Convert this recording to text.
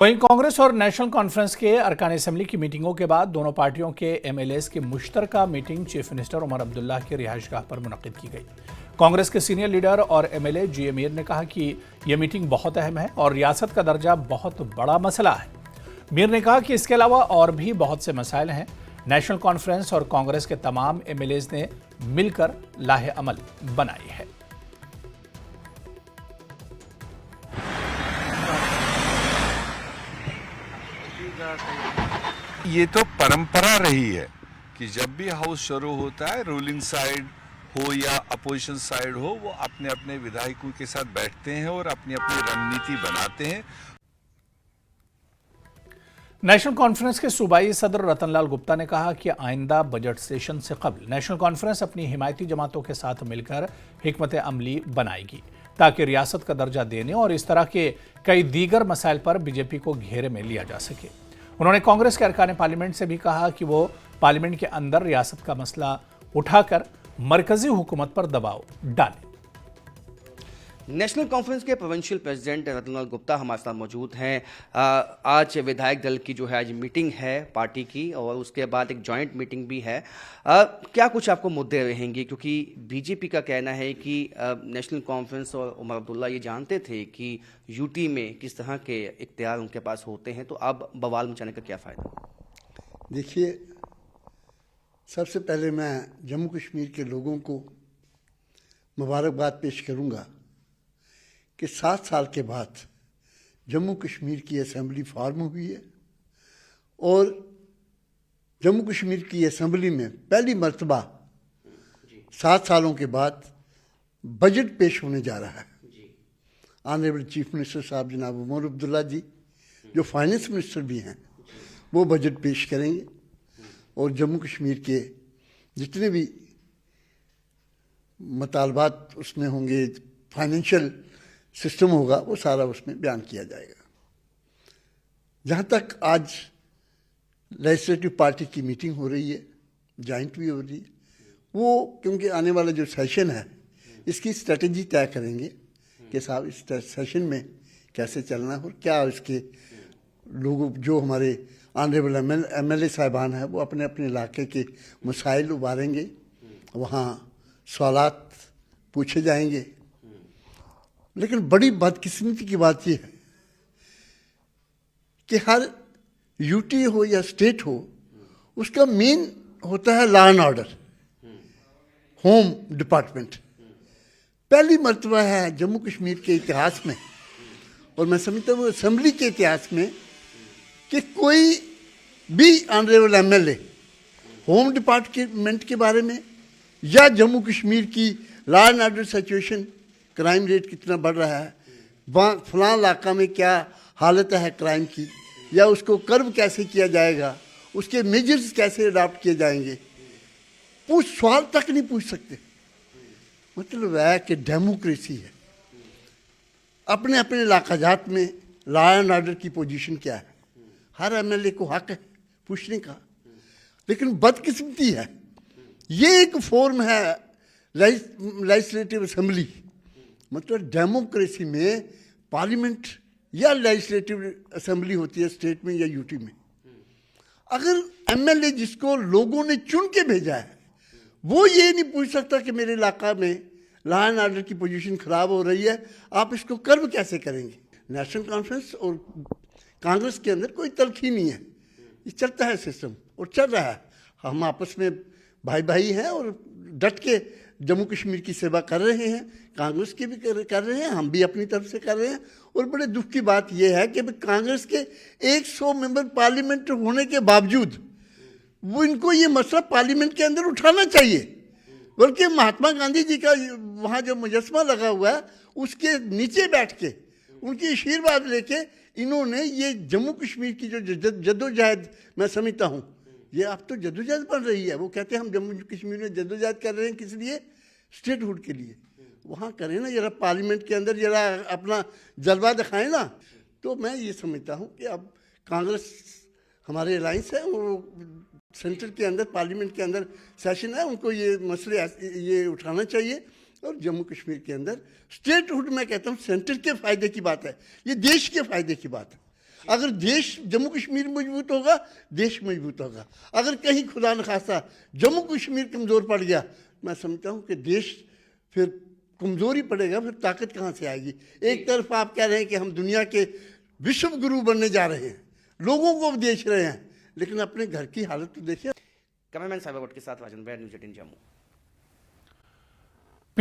वहीं कांग्रेस और national conference के अरकान असेंबली की मीटिंगों के बाद दोनों पार्टियों के एमएलएस की मुश्तरका meeting chief minister Omar Abdullah की रिहाइशगाह पर मुनक्किद की गई। कांग्रेस के सीनियर लीडर और एमएलए जीए मीर ने कहा कि यह मीटिंग बहुत अहम है और रियासत का दर्जा बहुत बड़ा मसला है। मीर ने कहा कि इसके अलावा और भी बहुत से मसाइल हैं। नेशनल कॉन्फ्रेंस और कांग्रेस के तमाम एमएलएज ने मिलकर लाहे अमल बनाई है। ये तो परंपरा रही है कि जब भी हाउस शुरू होता है, रूलिंग साइड हो या अपोजिशन साइड हो, वो अपने अपने विधायकों के साथ बैठते हैं और अपनी अपनी रणनीति बनाते हैं। नेशनल कॉन्फ्रेंस के सूबाई सदर रतनलाल गुप्ता ने कहा कि आइंदा बजट सेशन से कबल नेशनल कॉन्फ्रेंस अपनी हिमायती जमातों के साथ मिलकर हिकमत अमली बनाएगी ताकि रियासत का दर्जा देने और इस तरह के कई दीगर मसाइल पर बीजेपी को घेरे में लिया जा सके। उन्होंने कांग्रेस के अरकान पार्लियामेंट से भी कहा कि वो पार्लियामेंट के अंदर रियासत का मसला उठाकर मरकजी हुकूमत पर दबाव डालें। नेशनल कॉन्फ्रेंस के प्रोविंशियल प्रेसिडेंट रतनलाल गुप्ता हमारे साथ मौजूद हैं। आज विधायक दल की जो है आज मीटिंग है पार्टी की और उसके बाद एक जॉइंट मीटिंग भी है। क्या कुछ आपको मुद्दे रहेंगे, क्योंकि बीजेपी का कहना है कि नेशनल कॉन्फ्रेंस और उमर अब्दुल्ला ये जानते थे कि यूटी में किस तरह के इख्तियार उनके पास होते हैं, तो अब बवाल मचाने का क्या फ़ायदा? देखिए, सबसे पहले मैं जम्मू कश्मीर के लोगों को मुबारकबाद पेश करूंगा कि 7 साल के बाद जम्मू कश्मीर की असेंबली फॉर्म हुई है और जम्मू कश्मीर की असेंबली में पहली मर्तबा 7 सालों के बाद बजट पेश होने जा रहा है। ऑनरेबल चीफ मिनिस्टर साहब जनाब उमर अब्दुल्ला जी, जो फाइनेंस मिनिस्टर भी हैं, वो बजट पेश करेंगे और जम्मू कश्मीर के जितने भी मुतालबात उसमें होंगे, फाइनेंशियल सिस्टम होगा, वो सारा उसमें बयान किया जाएगा। जहाँ तक आज लेजिस्लेटिव पार्टी की मीटिंग हो रही है, जॉइंट भी हो रही है, वो क्योंकि आने वाला जो सेशन है इसकी स्ट्रेटजी तय करेंगे कि साहब इस सेशन में कैसे चलना है और क्या इसके लोग जो हमारे ऑनरेबल एमएलए साहिबान हैं वो अपने अपने इलाके के मसाइल उबारेंगे, वहाँ सवालात पूछे जाएंगे। लेकिन बड़ी बदकिस्मती की बात यह है कि हर यूटी हो या स्टेट हो, उसका मेन होता है law and order, home department. पहली मर्तबा है जम्मू कश्मीर के इतिहास में और मैं समझता हूँ असेंबली के इतिहास में कि कोई भी ऑनरेबल एमएलए होम डिपार्टमेंट के बारे में या जम्मू कश्मीर की law and order situation, crime rate कितना बढ़ रहा है, वहाँ फलां इलाका में क्या हालत है क्राइम की, या उसको कर्व कैसे किया जाएगा, उसके मेजर्स कैसे अडॉप्ट किए जाएंगे, सवाल तक नहीं पूछ सकते। मतलब है कि डेमोक्रेसी है। अपने अपने इलाका जात में लॉ एंड ऑर्डर की पोजीशन क्या है, हर एमएलए को हक है पूछने का। लेकिन बदकिस्मती है, ये एक फॉर्म है लेजिस्लेटिव असेंबली, मतलब डेमोक्रेसी में पार्लियामेंट या लेजिस्लेटिव असेंबली होती है स्टेट में या यूटी में। अगर एमएलए जिसको लोगों ने चुन के भेजा है वो ये नहीं पूछ सकता कि मेरे इलाका में लॉ एंड ऑर्डर की पोजीशन खराब हो रही है, आप इसको कर्व कैसे करेंगे। नेशनल कॉन्फ्रेंस और कांग्रेस के अंदर कोई तलखी नहीं है, ये चलता है सिस्टम और चल रहा है। हम आपस में भाई भाई हैं और डट के जम्मू कश्मीर की सेवा कर रहे हैं, कांग्रेस की भी कर रहे हैं, हम भी अपनी तरफ से कर रहे हैं। और बड़े दुख की बात यह है कि कांग्रेस के 100 मेंबर पार्लियामेंट होने के बावजूद वो इनको ये मसला पार्लियामेंट के अंदर उठाना चाहिए, बल्कि महात्मा गांधी जी का वहाँ जो मुजस्मा लगा हुआ है उसके नीचे बैठ के उनकी आशीर्वाद लेके इन्होंने ये जम्मू कश्मीर की जो जद्दोजहद मैं समझता हूँ, ये अब तो जद्दोजहद बन रही है। वो कहते हैं हम जम्मू कश्मीर में जद्दोजहद कर रहे हैं, किस लिए? स्टेटहुड के लिए। वहाँ करें ना जरा, पार्लियामेंट के अंदर जरा अपना जलवा दिखाएं ना। तो मैं ये समझता हूँ कि अब कांग्रेस हमारे अलायंस है, वो सेंटर के अंदर पार्लियामेंट के अंदर सेशन है, उनको ये मसले ये उठाना चाहिए। और जम्मू कश्मीर के अंदर स्टेटहुड, मैं कहता हूँ सेंटर के फ़ायदे की बात है, ये देश के फ़ायदे की बात है। अगर देश जम्मू कश्मीर मजबूत होगा, देश मजबूत होगा। अगर कहीं खुदा न खासा जम्मू कश्मीर कमज़ोर पड़ गया, मैं समझता हूँ कि देश फिर कमज़ोर ही पड़ेगा, फिर ताकत कहाँ से आएगी। एक तरफ आप कह रहे हैं कि हम दुनिया के विश्व गुरु बनने जा रहे हैं, लोगों को उपदेश रहे हैं, लेकिन अपने घर की हालत तो देखिए। कैमरामैन साहिबा भट्ट के साथ राजन बैर, न्यूज़ 18 जम्मू।